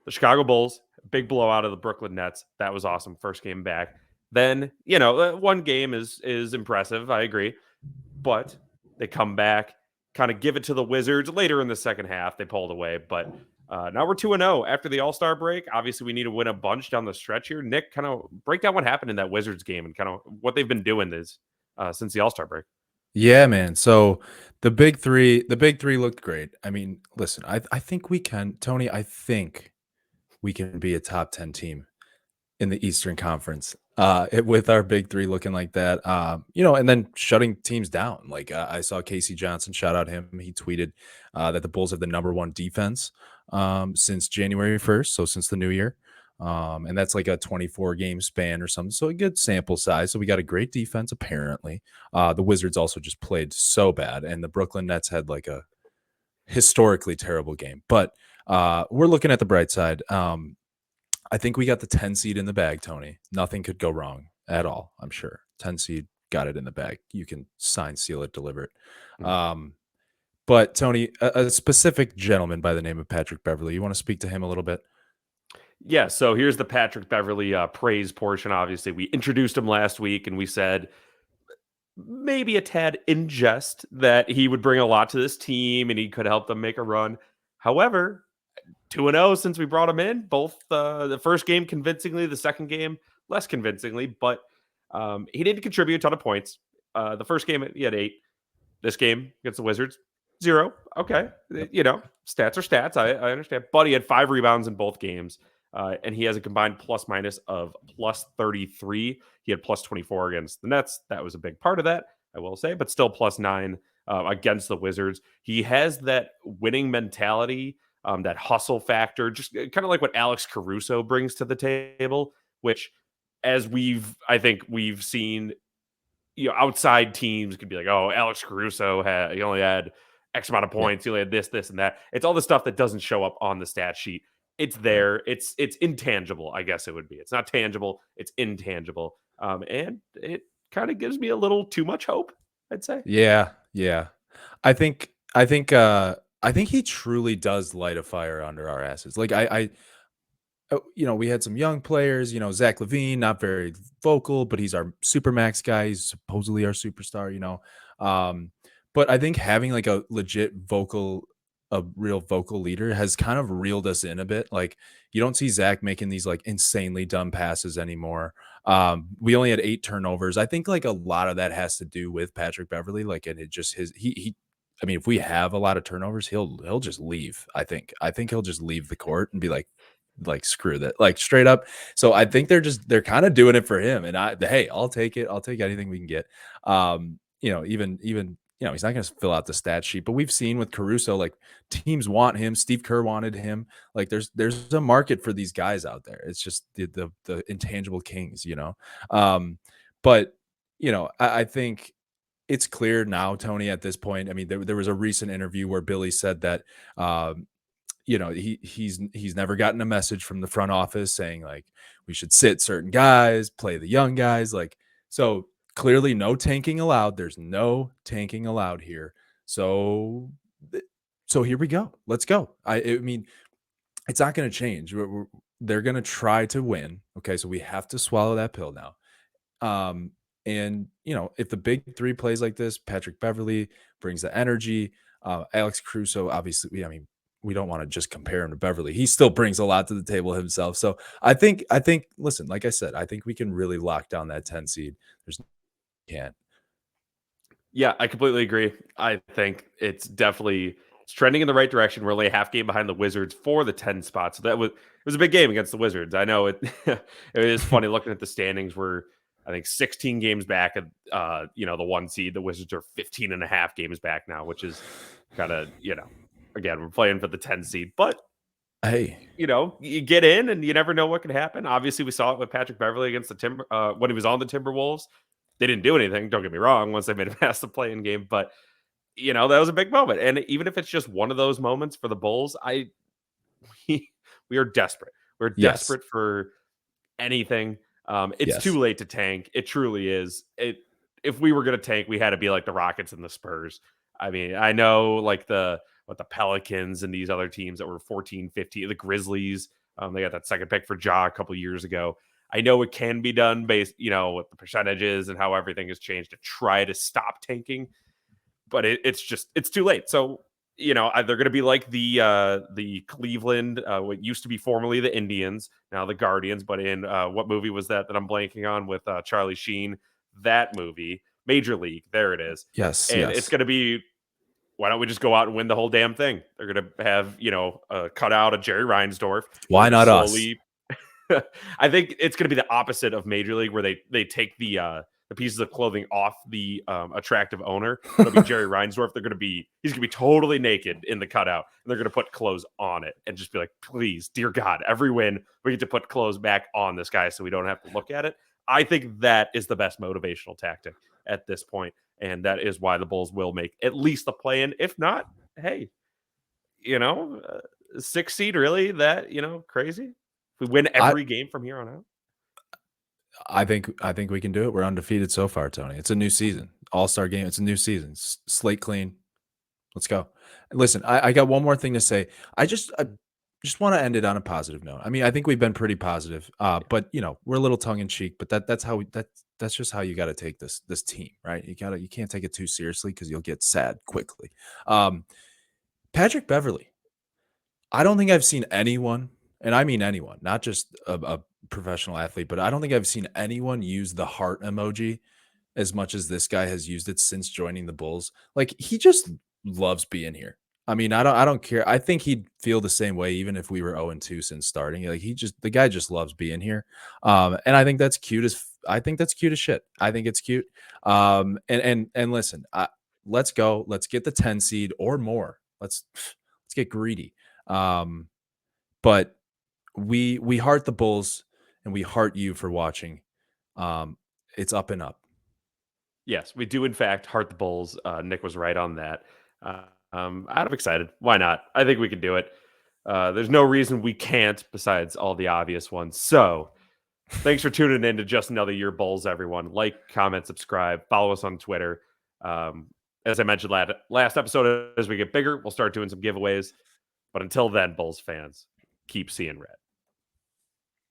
The Chicago Bulls, big blowout of the Brooklyn Nets. That was awesome. First game back. Then, one game is impressive. I agree. But they come back, kind of give it to the Wizards later in the second half. They pulled away. But now we're 2-0 after the All-Star break. Obviously, we need to win a bunch down the stretch here. Nick, kind of break down what happened in that Wizards game and kind of what they've been doing since the All-Star break. Yeah, man. So the big three looked great. I mean, listen, I think we can, Tony. I think we can be a top 10 team in the Eastern Conference. With our big three looking like that, and then shutting teams down. Like I saw Casey Johnson, shout out him. He tweeted that the Bulls have the number one defense since January 1st, so since the new year. And that's like a 24 game span or something. So a good sample size. So we got a great defense, apparently. The Wizards also just played so bad, and the Brooklyn Nets had like a historically terrible game. But we're looking at the bright side. I think we got the 10 seed in the bag, Tony. Nothing could go wrong at all, I'm sure. 10 seed got it in the bag. You can sign, seal it, deliver it. Mhm. But Tony, a specific gentleman by the name of Patrick Beverley, you want to speak to him a little bit? Yeah, so here's the Patrick Beverley praise portion. Obviously, we introduced him last week and we said maybe a tad in jest that he would bring a lot to this team and he could help them make a run. However, 2-0 since we brought him in, both the first game convincingly, the second game less convincingly, but he didn't contribute a ton of points. The first game, he had 8. This game against the Wizards, 0. Okay. Yep. Stats are stats. I understand. But he had 5 rebounds in both games. And he has a combined plus minus of plus 33. He had plus 24 against the Nets. That was a big part of that, I will say, but still plus 9 against the Wizards. He has that winning mentality, that hustle factor, just kind of like what Alex Caruso brings to the table, which, I think we've seen, outside teams could be like, oh, Alex Caruso he only had X amount of Yeah. points, he only had this, and that. It's all the stuff that doesn't show up on the stat sheet. It's Right. there. It's intangible, I guess it would be. It's not tangible, it's intangible. And it kind of gives me a little too much hope, I'd say. Yeah. Yeah. I think he truly does light a fire under our asses. Like we had some young players, Zach Levine, not very vocal, but he's our super max guy. He's supposedly our superstar. Um, but I think having like a real vocal leader has kind of reeled us in a bit. Like you don't see Zach making these like insanely dumb passes anymore. We only had 8 turnovers. I think like a lot of that has to do with Patrick Beverley. Like, and it just he I mean, if we have a lot of turnovers, he'll just leave. I think he'll just leave the court and be like screw that, like straight up. So I think they're kind of doing it for him. And hey, I'll take it. I'll take anything we can get. Even he's not going to fill out the stat sheet, but we've seen with Caruso, like teams want him. Steve Kerr wanted him. Like there's a market for these guys out there. It's just the intangible kings. Um, but I think it's clear now, Tony, at this point. I mean, there was a recent interview where Billy said that he's never gotten a message from the front office saying like we should sit certain guys, play the young guys. Like, so clearly no tanking allowed. There's no tanking allowed here. So so here we go. Let's go. I mean, it's not going to change. They're going to try to win. Okay, so we have to swallow that pill now. And if the big three plays like this, Patrick Beverley brings the energy. Alex Caruso, obviously, I mean, we don't want to just compare him to Beverley. He still brings a lot to the table himself. So I think, listen, like I said, I think we can really lock down that 10 seed. There's can't. Yeah, I completely agree. I think it's trending in the right direction. We're only a half game behind the Wizards for the 10 spots. So it was a big game against the Wizards. I know it it is funny looking at the standings. We're, I think, 16 games back at the 1 seed. The Wizards are 15 and a half games back now, which is kind of, again, we're playing for the 10 seed. But Hey, you get in and you never know what can happen. Obviously, we saw it with Patrick Beverley against the when he was on the Timberwolves. They didn't do anything. Don't get me wrong. Once they made it past the play-in game, but that was a big moment. And even if it's just one of those moments for the Bulls, we, we are desperate. We're yes, desperate for anything. It's too yes, late to tank. It truly is. If we were going to tank, we had to be like the Rockets and the Spurs. I mean, I know like the Pelicans and these other teams that were 14, 15, the Grizzlies. They got that second pick for Ja a couple years ago. I know it can be done based, with the percentages and how everything has changed to try to stop tanking, but it's too late. So they're going to be like the Cleveland, what used to be formerly the Indians, now the Guardians. But in what movie was that I'm blanking on with Charlie Sheen? That movie, Major League. There it is. Yes, And it's yes. going to be, why don't we just go out and win the whole damn thing? They're going to have cut out of Jerry Reinsdorf. They're Why going to not us? slowly. I think it's going to be the opposite of Major League, where they take the pieces of clothing off the attractive owner. It'll be Jerry Reinsdorf. He's going to be totally naked in the cutout, and they're going to put clothes on it and just be like, please, dear God, every win we get to put clothes back on this guy so we don't have to look at it. I think that is the best motivational tactic at this point, and that is why the Bulls will make at least the play-in. If not, hey, 6 seed, really? That crazy? If we win I every game from here on out. I think we can do it. We're undefeated so far, Tony. It's a new season. All-star game. It's a new season. Slate clean. Let's go. Listen, I got one more thing to say. I just want to end it on a positive note. I mean, I think we've been pretty positive, but we're a little tongue in cheek. But that's just how you got to take this team, right? You can't take it too seriously because you'll get sad quickly. Patrick Beverley. I don't think I've seen anyone, and I mean anyone, not just a professional athlete, but I don't think I've seen anyone use the heart emoji as much as this guy has used it since joining the Bulls. Like, he just loves being here. I mean, I don't care. I think he'd feel the same way even if we were 0-2 since starting. Like, the guy just loves being here. And I think that's cute as shit. I think it's cute. And listen, let's go. Let's get the 10 seed or more. Let's get greedy. But we heart the Bulls and we heart you for watching. It's up and up. Yes, we do in fact heart the Bulls. Nick was right on that. I'm excited. Why not? I think we can do it. There's no reason we can't, besides all the obvious ones. So thanks for tuning in to Just Another Year Bulls, everyone. Like, comment, subscribe, follow us on Twitter. As I mentioned last episode, as we get bigger, we'll start doing some giveaways. But until then, Bulls fans, keep seeing red.